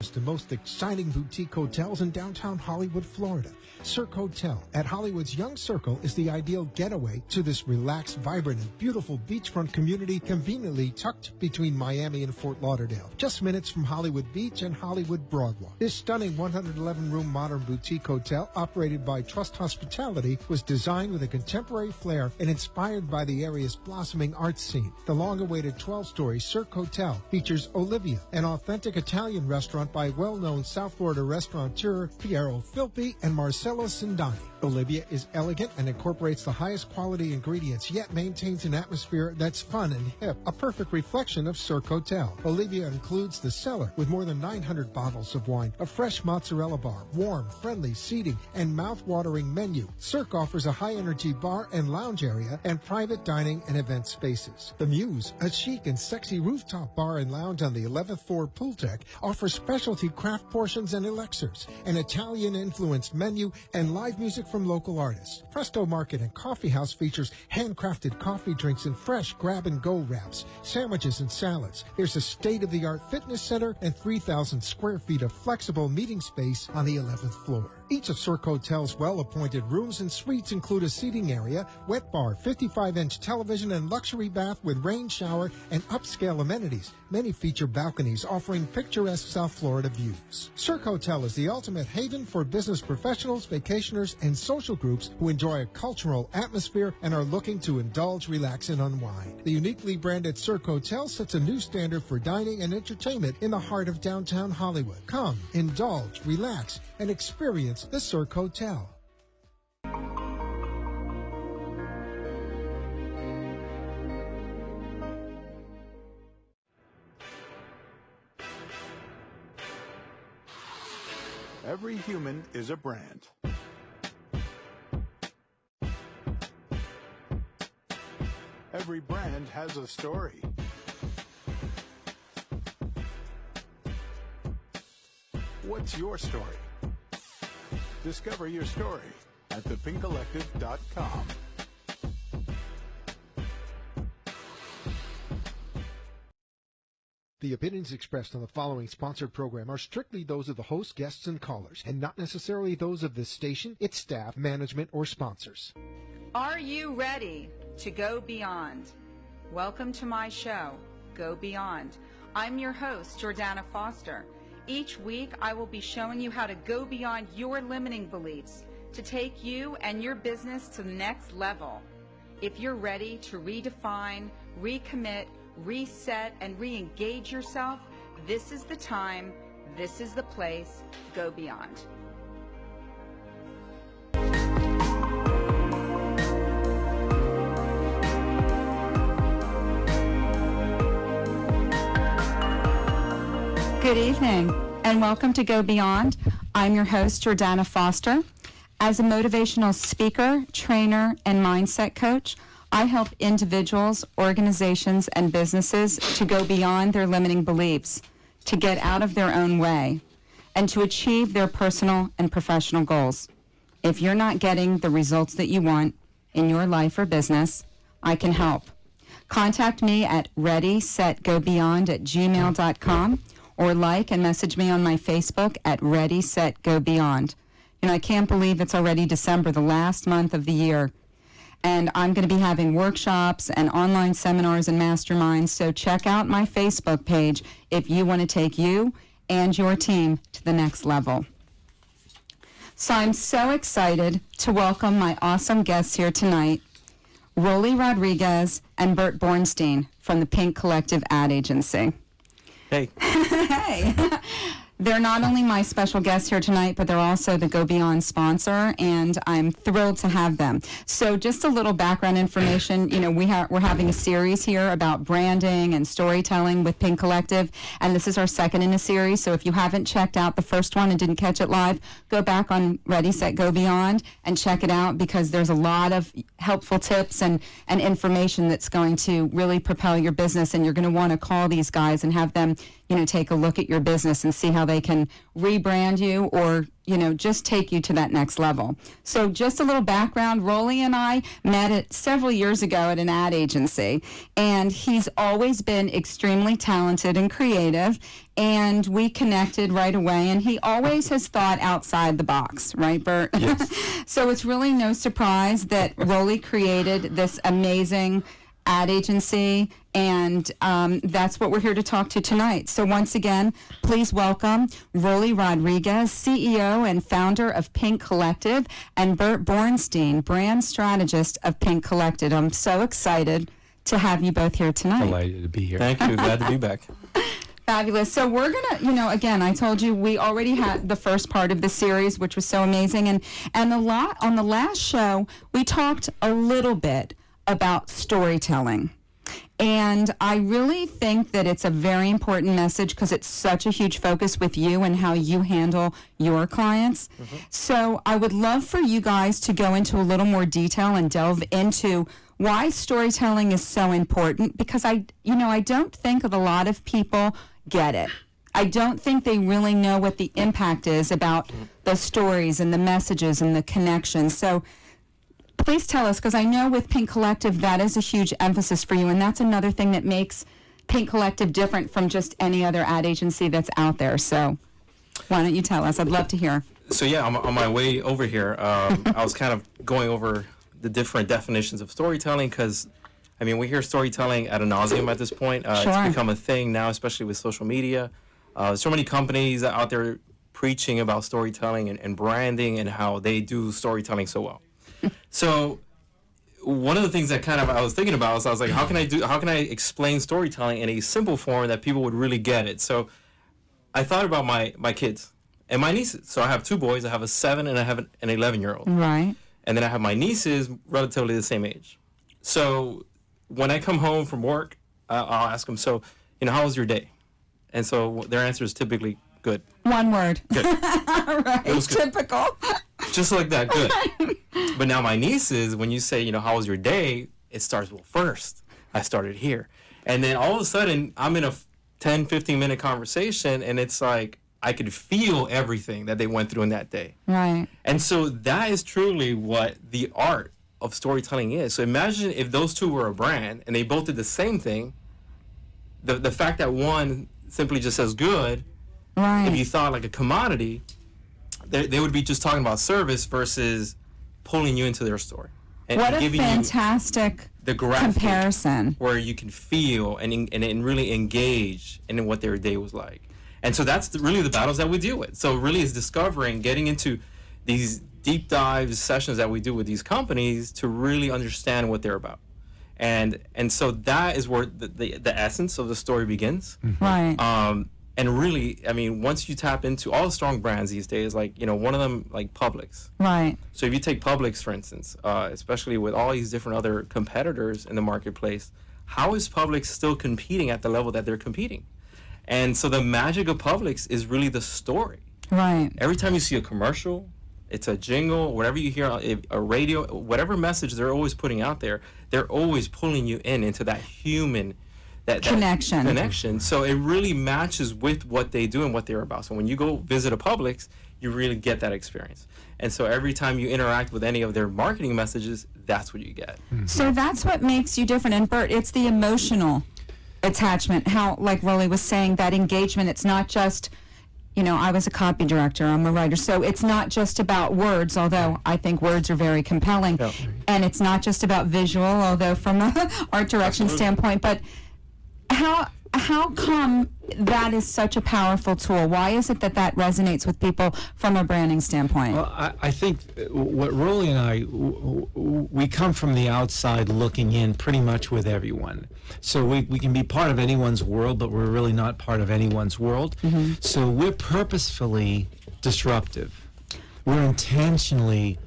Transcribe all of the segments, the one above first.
the most exciting boutique hotels in downtown Hollywood, Florida. Cirque Hotel at Hollywood's Young Circle is the ideal getaway to this relaxed, vibrant, and beautiful beachfront community conveniently tucked between Miami and Fort Lauderdale, just minutes from Hollywood Beach and Hollywood Broadwalk. This stunning 111-room modern boutique hotel, operated by Trust Hospitality, was designed with a contemporary flair and inspired by the area's blossoming art scene. The long-awaited 12-story Cirque Hotel features Olivia, an authentic Italian restaurant by well-known South Florida restaurateur Piero Filpi and Marcello Sindani. Olivia is elegant and incorporates the highest quality ingredients, yet maintains an atmosphere that's fun and hip, a perfect reflection of Cirque Hotel. Olivia includes the cellar with more than 900 bottles of wine, a fresh mozzarella bar, warm, friendly seating, and mouth-watering menu. Cirque offers a high-energy bar and lounge area and private dining and event spaces. The Muse, a chic and sexy rooftop bar and lounge on the 11th floor pool deck, offers specialty craft portions and elixirs, an Italian-influenced menu, and live music from local artists. Presto Market and Coffee House features handcrafted coffee drinks and fresh grab-and-go wraps, sandwiches and salads. There's a state-of-the-art fitness center and 3,000 square feet of flexible meeting space on the 11th floor. Each of Cirque Hotel's well-appointed rooms and suites include a seating area, wet bar, 55-inch television, and luxury bath with rain shower and upscale amenities. Many feature balconies offering picturesque South Florida views. Cirque Hotel is the ultimate haven for business professionals, vacationers, and social groups who enjoy a cultural atmosphere and are looking to indulge, relax, and unwind. The uniquely branded Cirque Hotel sets a new standard for dining and entertainment in the heart of downtown Hollywood. Come, indulge, relax, and experience the Cirque Hotel. Every human is a brand. Every brand has a story. What's your story? Discover your story at thepinkcollective.com. The opinions expressed on the following sponsored program are strictly those of the host, guests, and callers, and not necessarily those of this station, its staff, management, or sponsors. Are you ready to go beyond? Welcome to my show, Go Beyond. I'm your host, Jordana Foster. Each week, I will be showing you how to go beyond your limiting beliefs to take you and your business to the next level. If you're ready to redefine, recommit, reset, and re-engage yourself, this is the time, this is the place. Go beyond. Good evening, and welcome to Go Beyond. I'm your host, Jordana Foster. As a motivational speaker, trainer, and mindset coach, I help individuals, organizations, and businesses to go beyond their limiting beliefs, to get out of their own way, and to achieve their personal and professional goals. If you're not getting the results that you want in your life or business, I can help. Contact me at readysetgobeyond@gmail.com or like and message me on my Facebook at Ready, Set, Go Beyond. You know, I can't believe it's already December, the last month of the year. And I'm going to be having workshops and online seminars and masterminds, so check out my Facebook page if you want to take you and your team to the next level. So I'm so excited to welcome my awesome guests here tonight, Rolly Rodriguez and Bert Bornstein from the Pink Collective Ad Agency. Hey. Hey. They're not only my special guests here tonight, but they're also the Go Beyond sponsor, and I'm thrilled to have them. So just a little background information. You know, we're having a series here about branding and storytelling with Pink Collective, and this is our second in a series. So if you haven't checked out the first one and didn't catch it live, go back on Ready, Set, Go Beyond and check it out, because there's a lot of helpful tips and information that's going to really propel your business, and you're going to want to call these guys and have them take a look at your business and see how they can rebrand you or, just take you to that next level. So just a little background, Rolly and I met several years ago at an ad agency, and he's always been extremely talented and creative, and we connected right away, and he always has thought outside the box, right, Bert? Yes. So it's really no surprise that Rolly created this amazing ad agency, and that's what we're here to talk to tonight. So once again, please welcome Rolly Rodriguez, CEO and founder of Pink Collective, and Bert Bornstein, brand strategist of Pink Collective. I'm so excited to have you both here tonight. Delighted to be here. Thank you. Glad to be back. Fabulous. So we're going to, again, I told you we already had the first part of the series, which was so amazing. And a lot on the last show, we talked a little bit about storytelling. And I really think that it's a very important message because it's such a huge focus with you and how you handle your clients. Mm-hmm. So I would love for you guys to go into a little more detail and delve into why storytelling is so important, because I don't think that a lot of people get it. I don't think they really know what the impact is about the stories and the messages and the connections. So please tell us, because I know with Pink Collective that is a huge emphasis for you, and that's another thing that makes Pink Collective different from just any other ad agency that's out there. So why don't you tell us? I'd love to hear. So yeah, on my way over here, I was kind of going over the different definitions of storytelling because, we hear storytelling ad nauseum at this point. Sure. It's become a thing now, especially with social media. So many companies out there preaching about storytelling and branding and how they do storytelling so well. So one of the things that I was thinking about is I was like, how can I explain storytelling in a simple form that people would really get it? So I thought about my kids and my nieces. So I have two boys. I have a 7 and I have an 11-year-old. Right. And then I have my nieces relatively the same age. So when I come home from work, I'll ask them, so, how was your day? And so their answer is typically good. One word. Good. Right. It was good. Typical. Just like that, good. But now my nieces, when you say, how was your day? It starts, well, first, I started here. And then all of a sudden, I'm in a 10, 15-minute conversation, and it's like I could feel everything that they went through in that day. Right. And so that is truly what the art of storytelling is. So imagine if those two were a brand, and they both did the same thing. The fact that one simply just says good, right. If you thought like a commodity, they would be just talking about service versus pulling you into their story. And what a giving fantastic the graphic comparison. Where you can feel and really engage in what their day was like. And so that's really the battles that we deal with. So really it's discovering, getting into these deep dive sessions that we do with these companies to really understand what they're about. And so that is where the essence of the story begins. Right. And really, once you tap into all the strong brands these days, like, one of them, like Publix. Right. So if you take Publix, for instance, especially with all these different other competitors in the marketplace, how is Publix still competing at the level that they're competing? And so the magic of Publix is really the story. Right. Every time you see a commercial, it's a jingle, whatever you hear, a radio, whatever message they're always putting out there, they're always pulling you into that human that connection. So it really matches with what they do and what they're about. So when you go visit a Publix, you really get that experience. And so every time you interact with any of their marketing messages, that's what you get. Mm-hmm. So that's what makes you different. And Bert, it's the emotional attachment. How, like Rolly was saying, that engagement, it's not just, I was a copy director, I'm a writer, so it's not just about words, although I think words are very compelling. Yeah. And it's not just about visual, although from an art direction standpoint, but how come that is such a powerful tool? Why is it that resonates with people from a branding standpoint? Well, I think what Rolly and I, we come from the outside looking in pretty much with everyone. So we can be part of anyone's world, but we're really not part of anyone's world. Mm-hmm. So we're purposefully disruptive. We're intentionally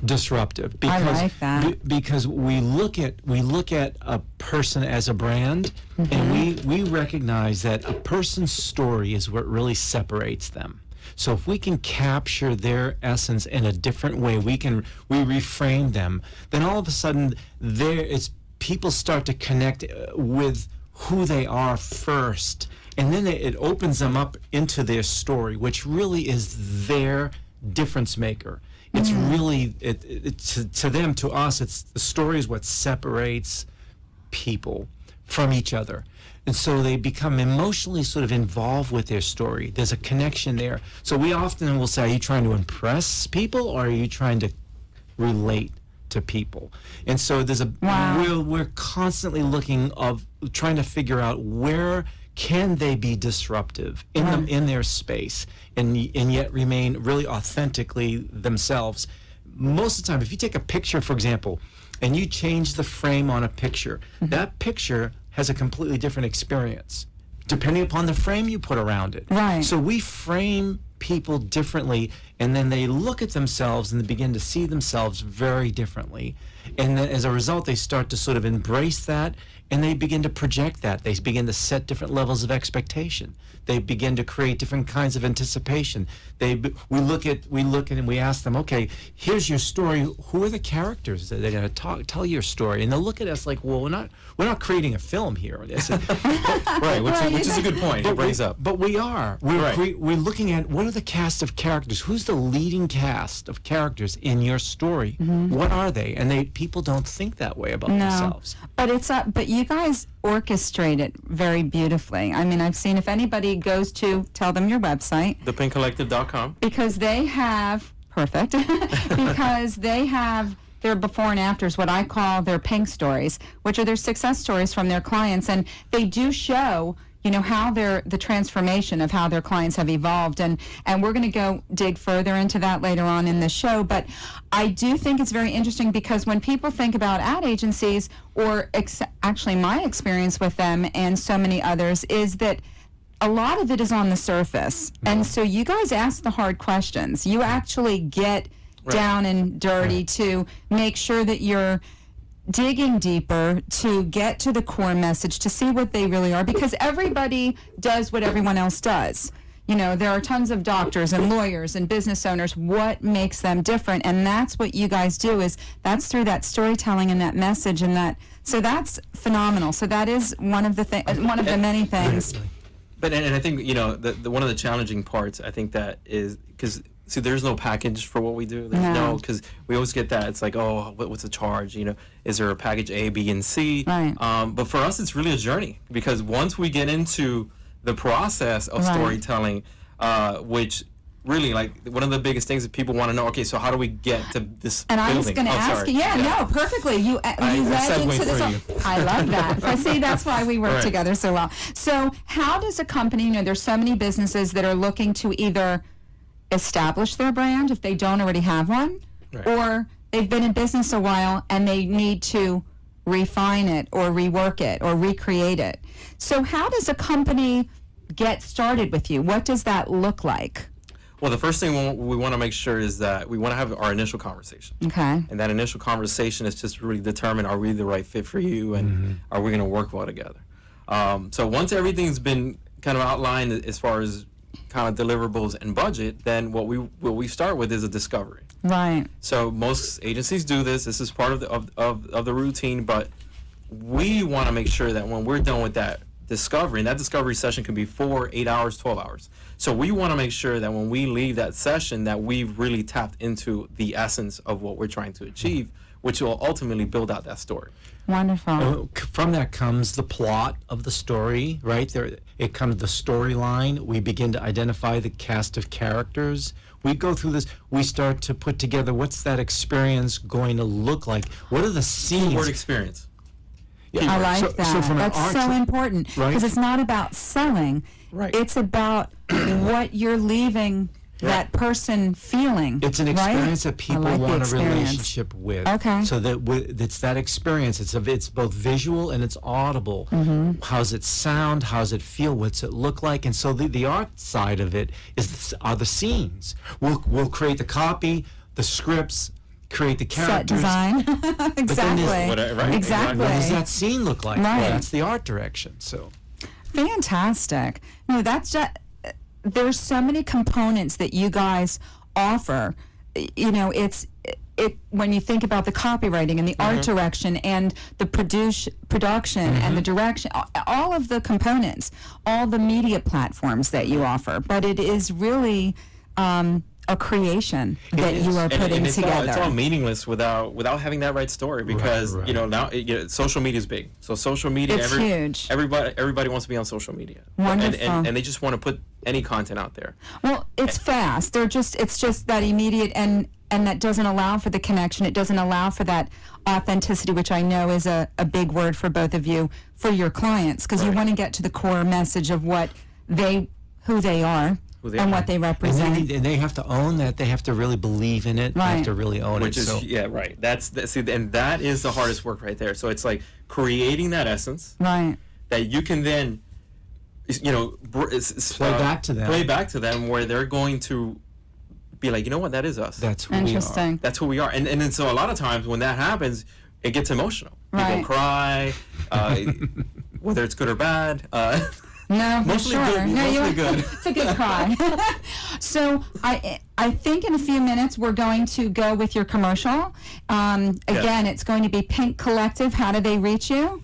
disruptive because I like that. Because we look at a person as a brand, mm-hmm. and we recognize that a person's story is what really separates them. So if we can capture their essence in a different way, we reframe them, then all of a sudden people start to connect with who they are first, and then it opens them up into their story, which really is their difference maker. It's really to them, to us, it's the story is what separates people from each other. And so they become emotionally sort of involved with their story. There's a connection there. So we often will say, are you trying to impress people, or are you trying to relate to people? And so there's a we're constantly trying to figure out where can they be disruptive in their space and yet remain really authentically themselves. Most of the time, if you take a picture, for example, and you change the frame on a picture, that picture has a completely different experience depending upon the frame you put around it. Right. So we frame people differently, and then they look at themselves and they begin to see themselves very differently. And then as a result, they start to sort of embrace that, and they begin to project that. They begin to set different levels of expectation. They begin to create different kinds of anticipation. We look at and we ask them, okay, here's your story. Who are the characters that they're going to tell your story? And they'll look at us like, well, we're not creating a film here. Right, which is a good point. He brings up. But we are. We're looking at what are the cast of characters. Who's the leading cast of characters in your story? What are they? And people don't think that way about themselves. But but you guys orchestrate it very beautifully. I mean, I've seen, if anybody goes to, tell them your website. ThePinkCollective.com. Because they have, perfect, because they have their before and afters, what I call their pink stories, which are their success stories from their clients. And they do show, how the transformation of how their clients have evolved. And we're going to go dig further into that later on in the show. But I do think it's very interesting because when people think about ad agencies, or actually my experience with them and so many others, is that a lot of it is on the surface. And so you guys ask the hard questions. You actually get down and dirty to make sure that you're digging deeper, to get to the core message, to see what they really are, because everybody does what everyone else does. There are tons of doctors and lawyers and business owners. What makes them different? And that's what you guys do, that's through that storytelling and that message and that. So that's phenomenal. So that is one of the many things. But and I think the one of the challenging parts, I think, that is because there's no package for what we do. There's because we always get that. It's like, oh, what's the charge? Is there a package A, B, and C? Right. But for us, it's really a journey, because once we get into the process of storytelling, which really, like, one of the biggest things that people want to know, okay, so how do we get to this and building? I was going to ask you, no, perfectly. You led into this. I love that. But see, that's why we work together so well. So how does a company, there's so many businesses that are looking to either establish their brand if they don't already have one, or they've been in business a while and they need to refine it or rework it or recreate it. So how does a company get started with you? What does that look like? Well, the first thing we want to make sure is that we want to have our initial conversation. Okay. And that initial conversation is just really determine, are we the right fit for you, and are we going to work well together? So once everything's been kind of outlined as far as kind of deliverables and budget, then what we start with is a discovery. Right. So most agencies do this. This is part of the routine, but we want to make sure that when we're done with that discovery, and that discovery session can be 4, 8 hours, 12 hours. So we want to make sure that when we leave that session, that we've really tapped into the essence of what we're trying to achieve, which will ultimately build out that story. Wonderful. From that comes the plot of the story, right? It comes the storyline. We begin to identify the cast of characters. We go through this. We start to put together, what's that experience going to look like? What are the scenes? Word experience. Yeah. I like that. So from That's so important, because it's not about selling. Right. It's about what you're leaving that person feeling. It's an experience that people want a relationship with. Okay. So it's that experience. It's both visual and it's audible. How's it sound? How's it feel? What's it look like? And so the art side of it are the scenes. We'll create the copy, the scripts, create the characters. Set design. Exactly. Exactly. What does that scene look like? Right. Well, that's the art direction. So fantastic. No, that's just. There's so many components that you guys offer. It's when you think about the copywriting and the art direction and the production and the direction, all of the components, all the media platforms that you offer, but it is really a creation that you are putting together. It's all meaningless without having that right story, because Right. now social media is big. So social media, It's huge. Everybody wants to be on social media. Wonderful. And they just want to put any content out there. Well, it's fast. It's just that immediate, and that doesn't allow for the connection. It doesn't allow for that authenticity, which I know is a big word for both of you, for your clients, because you want to get to the core message of who they are. And what they represent. And they have to own that. They have to really believe in it. They have to really own Which it. is right. And that is the hardest work right there. So it's like creating that essence, right, that you can then, play back to them, where they're going to be like, you know what, that is us. That's who Interesting. we are. That's who we are. And then so a lot of times when that happens, it gets emotional. Right. People cry, whether it's good or bad. No, for Mostly sure. good. No, Mostly good. It's a good cry. So I think in a few minutes we're going to go with your commercial. Again, it's going to be Pink Collective. How do they reach you?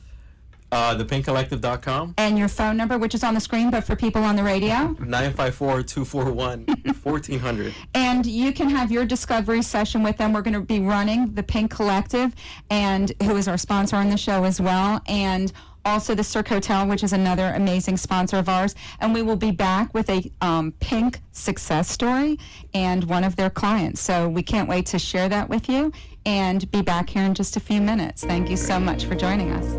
ThePinkCollective.com. And your phone number, which is on the screen, but for people on the radio? 954-241-1400. And you can have your discovery session with them. We're going to be running the Pink Collective, and who is our sponsor on the show as well, and also the Cirque Hotel, which is another amazing sponsor of ours. And we will be back with a Pink success story and one of their clients. So we can't wait to share that with you and be back here in just a few minutes. Thank you so much for joining us.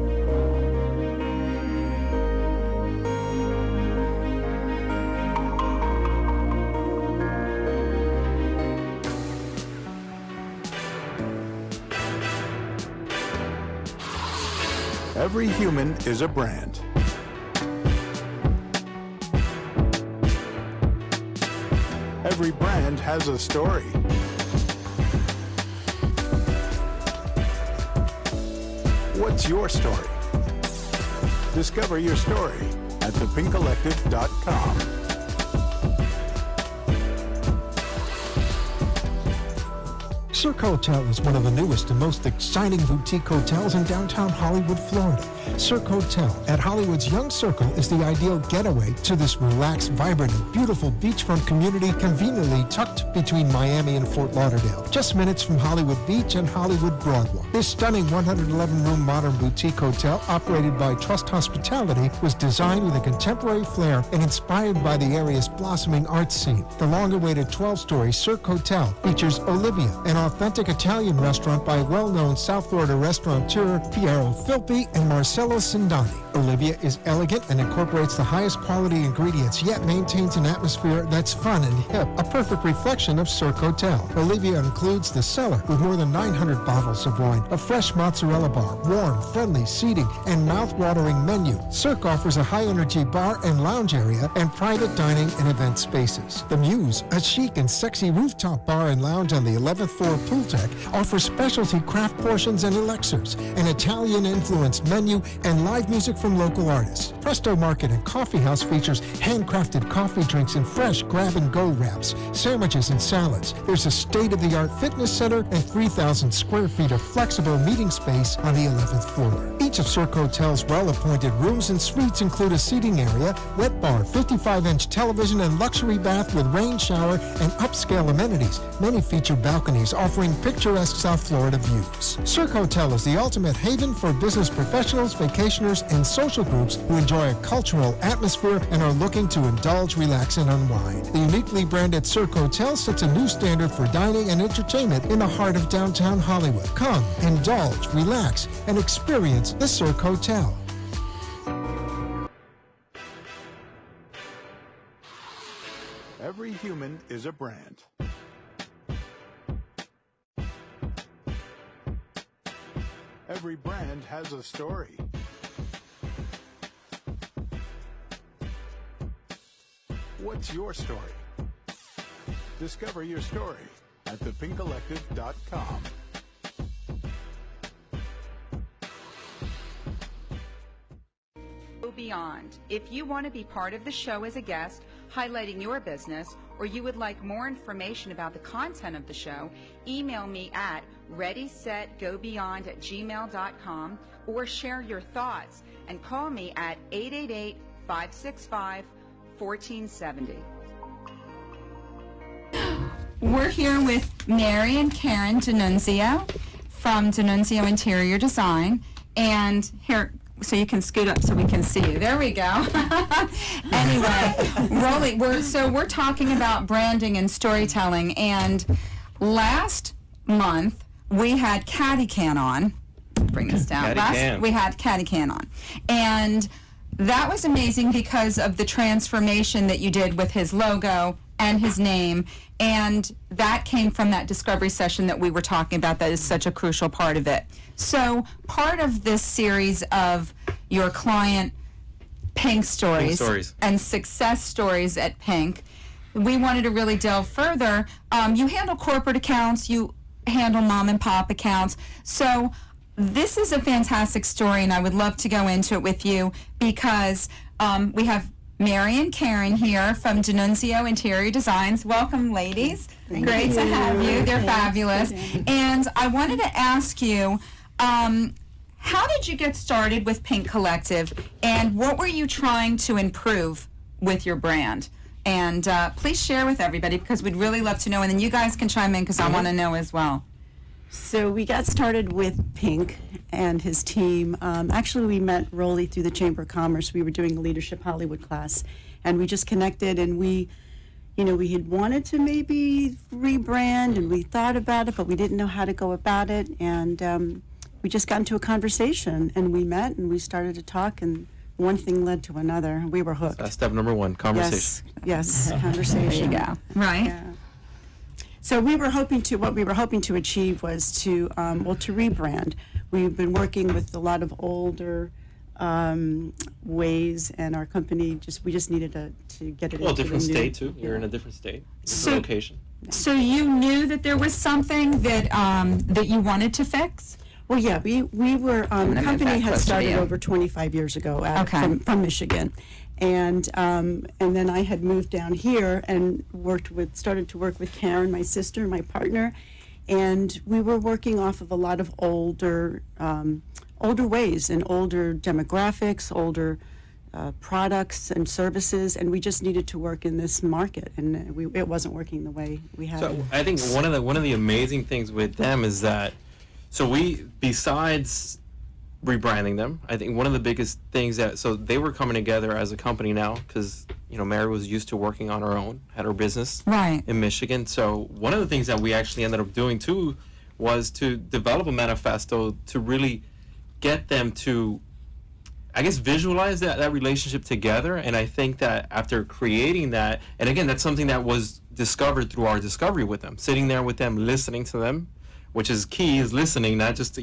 Every human is a brand. Every brand has a story. What's your story? Discover your story at thepinkcollective.com. Cirque Hotel is one of the newest and most exciting boutique hotels in downtown Hollywood, Florida. Cirque Hotel at Hollywood's Young Circle is the ideal getaway to this relaxed, vibrant, and beautiful beachfront community conveniently tucked between Miami and Fort Lauderdale, just minutes from Hollywood Beach and Hollywood Broadwalk. This stunning 111-room modern boutique hotel, operated by Trust Hospitality, was designed with a contemporary flair and inspired by the area's blossoming art scene. The long-awaited 12-story Cirque Hotel features Olivia, an authentic Italian restaurant by well-known South Florida restaurateur Piero Filpi and Marcello Sindani. Olivia is elegant and incorporates the highest quality ingredients, yet maintains an atmosphere that's fun and hip, a perfect reflection of Cirque Hotel. Olivia includes the cellar with more than 900 bottles of wine, a fresh mozzarella bar, warm, friendly seating, and mouth-watering menu. Cirque offers a high-energy bar and lounge area and private dining and event spaces. The Muse, a chic and sexy rooftop bar and lounge on the 11th floor pool deck, offers specialty craft portions and elixirs, an Italian-influenced menu, and live music from local artists. Presto Market and Coffee House features handcrafted coffee drinks and fresh grab-and-go wraps, sandwiches and salads. There's a state-of-the-art fitness center and 3,000 square feet of flexible meeting space on the 11th floor. Each of Cirque Hotel's well-appointed rooms and suites include a seating area, wet bar, 55-inch television, and luxury bath with rain shower and upscale amenities. Many feature balconies offering picturesque South Florida views. Cirque Hotel is the ultimate haven for business professionals, vacationers, and social groups who enjoy a cultural atmosphere and are looking to indulge, relax, and unwind. The uniquely branded Cirque Hotel sets a new standard for dining and entertainment in the heart of downtown Hollywood. Come, indulge, relax, and experience the Cirque Hotel. Every human is a brand. Every brand has a story. What's your story? Discover your story at thepinkcollective.com. Go beyond. If you want to be part of the show as a guest, highlighting your business, or you would like more information about the content of the show, email me at readysetgobeyond@gmail.com or share your thoughts and call me at 888-565-1470. We're here with Mary and Karen D'Annunzio from D'Annunzio Interior Design, and here, so you can scoot up so we can see you. There we go. Anyway, we're talking about branding and storytelling, and last month we had Catty Can on. Bring this down. We had Catty Can on, and that was amazing because of the transformation that you did with his logo and his name, and that came from that discovery session that we were talking about. That is such a crucial part of it. So part of this series of your client Pink Stories, and success stories at Pink, we wanted to really delve further. You handle corporate accounts, you handle mom and pop accounts. So this is a fantastic story, and I would love to go into it with you because we have Mary and Karen here from D'Annunzio Interior Designs. Welcome, ladies. Great to have you. They're fabulous. And I wanted to ask you, how did you get started with Pink Collective, and what were you trying to improve with your brand? And please share with everybody because we'd really love to know, and then you guys can chime in because I want to know as well. So we got started with Pink and his team. Actually, we met Rolly through the Chamber of Commerce. We were doing a Leadership Hollywood class, and we just connected, and we had wanted to maybe rebrand, and we thought about it, but we didn't know how to go about it, and we just got into a conversation, and we met, and we started to talk, and one thing led to another. We were hooked. That's step number one, conversation. Yes, conversation. There you go. Right. Yeah. So what we were hoping to achieve was to rebrand. We've been working with a lot of older ways, and our company we just needed to get it. Well, into different the new, state too. You're in a different state, different location. So you knew that there was something that that you wanted to fix? Well, yeah, we were the company had started you. over 25 years ago Okay. from Michigan. And then I had moved down here and started to work with Karen, my sister, my partner, and we were working off of a lot of older ways and older demographics, older products and services, and we just needed to work in this market, and it wasn't working the way we had. So I think one of the amazing things with them is that, so we, besides rebranding them, I think one of the biggest things so they were coming together as a company now because Mary was used to working on her own, had her business in Michigan. So one of the things that we actually ended up doing too was to develop a manifesto to really get them to, I guess, visualize that relationship together. And I think that after creating that, and again, that's something that was discovered through our discovery with them, sitting there with them, listening to them, which is key, is listening, not just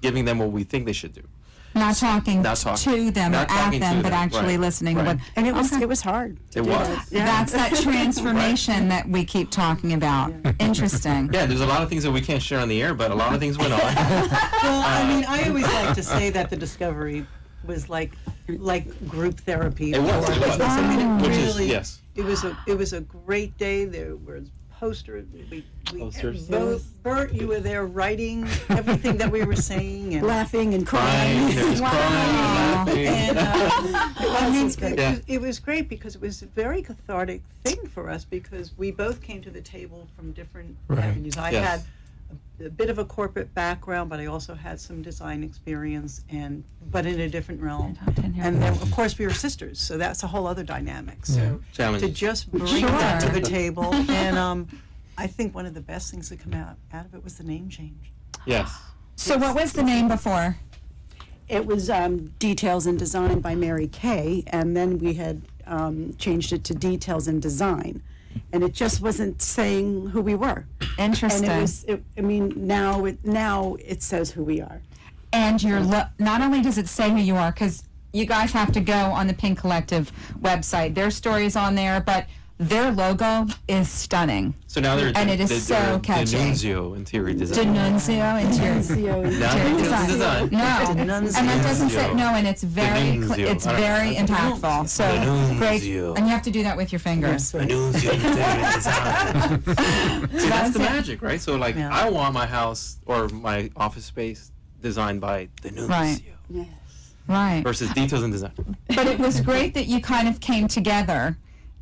giving them what we think they should do. Not talking to them or at them, but actually listening to what. And it was hard. It was. Yeah. That's that transformation that we keep talking about. Interesting. Yeah, there's a lot of things that we can't share on the air, but a lot of things went on. Well, I mean, I always like to say that the discovery was like group therapy. It was. I mean, it Which really, is, yes. It was a great day. There were posters. Posters. Both Bert, you were there writing everything that we were saying and Laughing and Crying, crying. there's crying, And Yeah. it was great because it was a very cathartic thing for us because we both came to the table from different avenues. I Yes. had a bit of a corporate background, but I also had some design experience, but in a different realm. And then, of course, we were sisters, so that's a whole other dynamic. So Challenge. to just bring that to the table, and I think one of the best things that come out of it was the name change. Yes. So what was the name before? It was Details and Design by Mary Kay, and then we had changed it to Details and Design, and it just wasn't saying who we were. Interesting. And now it says who we are. And not only does it say who you are, because you guys have to go on the Pink Collective website. Their story's on there, but their logo is stunning. So now they're And it is so catchy. D'Annunzio interior design. D'Annunzio interior. Now Interior design. No, and that doesn't say no, and it's very D'Annunzio. it's I don't know. very impactful. So great, D'Annunzio. and you have to do that with your fingers. D'Annunzio interior design. See, that's the it. magic, right? So like, Yeah. I want my house or my office space designed by D'Annunzio Right. Yes. Right. versus Details and Design. But it was great that you kind of came together,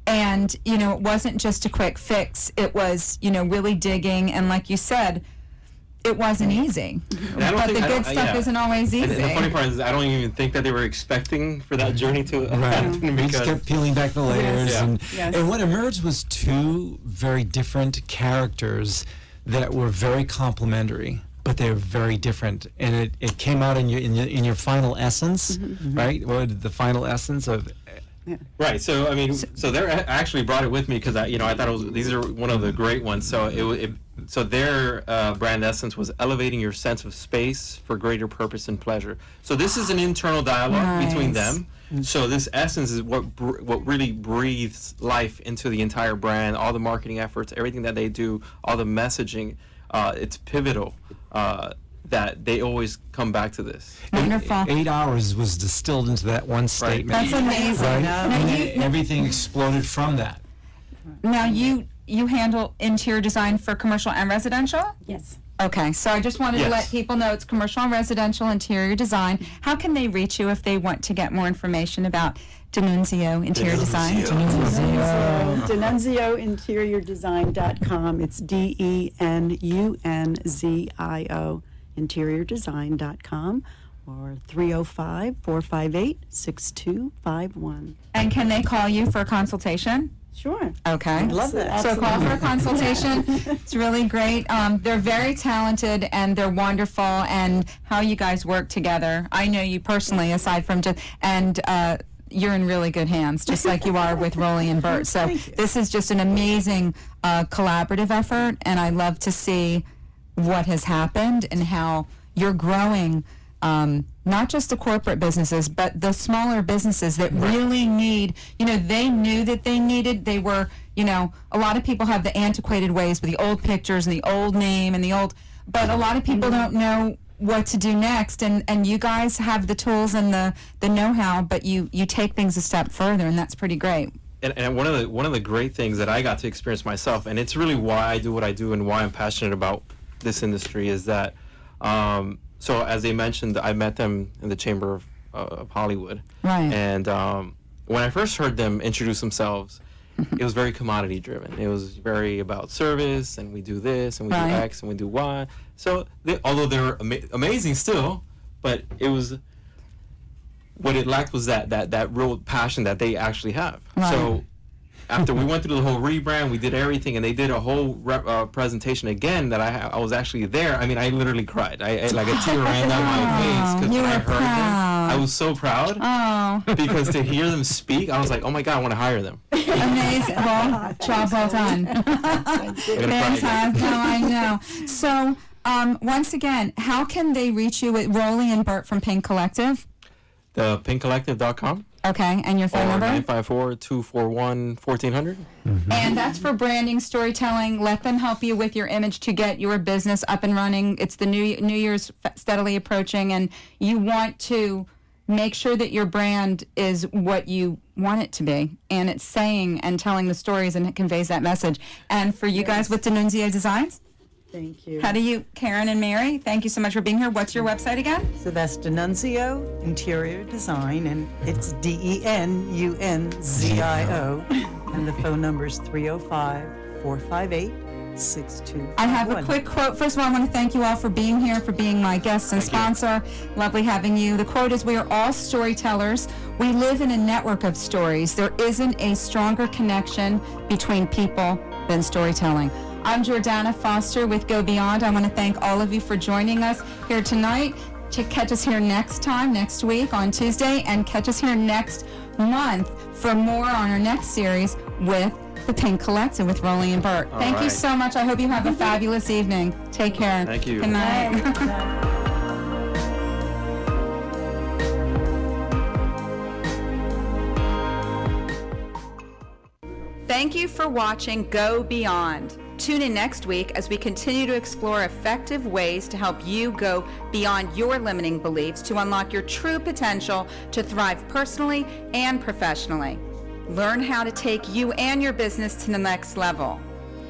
and it wasn't just a quick fix. It was really digging, and like you said, it wasn't easy. And I don't But think- the I good don't- stuff yeah. isn't always And easy. the funny part is, I don't even think that they were expecting for that journey to happen We just because kept peeling back the layers, Yeah. and Yes. and what emerged was two very different characters that were very complementary, but they were very different, and it came out in your final essence, right? What the final essence of? right. So I mean, so they actually brought it with me because I thought these are one of the great ones. So so their brand essence was elevating your sense of space for greater purpose and pleasure. So this is an internal dialogue between Nice. them. So this essence is what really breathes life into the entire brand, all the marketing efforts, everything that they do, all the messaging. It's pivotal that they always come back to this. Wonderful. 8 hours was distilled into that one statement. That's amazing. Right? Now And you- then everything exploded from that. Now you handle interior design for commercial and residential? Yes. Okay, so I just wanted to Yes. let people know it's commercial and residential interior design. How can they reach you if they want to get more information about D'Annunzio Interior Design? DeNunzioInteriorDesign.com. It's DENUNZIO interiordesign.com or 305-458-6251. And can they call you for a consultation? Sure. Okay. Love that. So call for a consultation. It's really great. They're very talented and they're wonderful, and how you guys work together. I know you personally, aside from just, and you're in really good hands, just like you are with Rolly and Bert. So this is just an amazing collaborative effort, and I love to see what has happened and how you're growing. Not just the corporate businesses, but the smaller businesses that really need, they knew that they were, a lot of people have the antiquated ways with the old pictures and the old name and but a lot of people don't know what to do next, and you guys have the tools and the know-how, but you take things a step further, and that's pretty great. And one of the great things that I got to experience myself, and it's really why I do what I do and why I'm passionate about this industry, is that so as they mentioned, I met them in the Chamber of Hollywood. Right. And when I first heard them introduce themselves, it was very commodity driven. It was very about service, and we do this, and we Right. do X, and we do Y. So although they're amazing still, but it was, what it lacked was that real passion that they actually have. Right. So after we went through the whole rebrand, we did everything, and they did a whole presentation again that I was actually there. I mean, I literally cried. I like a tear ran down my face because you when I were heard them, proud. I was so proud Oh, because to hear them speak, I was like, oh my God, I want to hire them. amazing. Well, job well done. I'm gonna cry again. Fantastic. No, I know. So, once again, how can they reach you with Rolly and Bert from Pink Collective? The pinkcollective.com Okay, and your or phone number? 954-241-1400. And that's for branding, storytelling. Let them help you with your image to get your business up and running. It's the New Year's steadily approaching, and you want to make sure that your brand is what you want it to be, and it's saying and telling the stories, and it conveys that message. And for you guys with D'Annunzio Designs, Thank you. how do you, Karen and Mary, thank you so much for being here. What's your website again? So that's D'Annunzio Interior Design, and it's DENUNZIO, and the phone number is 305-458-6251. I have a quick quote. First of all, I want to thank you all for being here, for being my guests and sponsor. Lovely having you. The quote is, "We are all storytellers. We live in a network of stories. There isn't a stronger connection between people than storytelling." I'm Jordana Foster with Go Beyond. I want to thank all of you for joining us here tonight. Catch us here next week on Tuesday, and catch us here next month for more on our next series with the Pink Collective with Rolly and Bert. Thank you right. so much. I hope you have a fabulous evening. Take care. Thank you. Good night. Thank you for watching Go Beyond. Tune in next week as we continue to explore effective ways to help you go beyond your limiting beliefs to unlock your true potential to thrive personally and professionally. Learn how to take you and your business to the next level.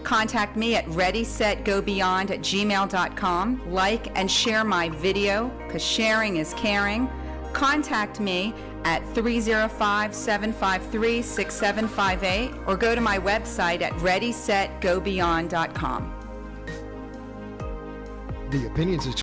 Contact me at readysetgobeyond@gmail.com. Like and share my video, because sharing is caring. Contact me at 305-753-6758 or go to my website at readysetgobeyond.com. The opinions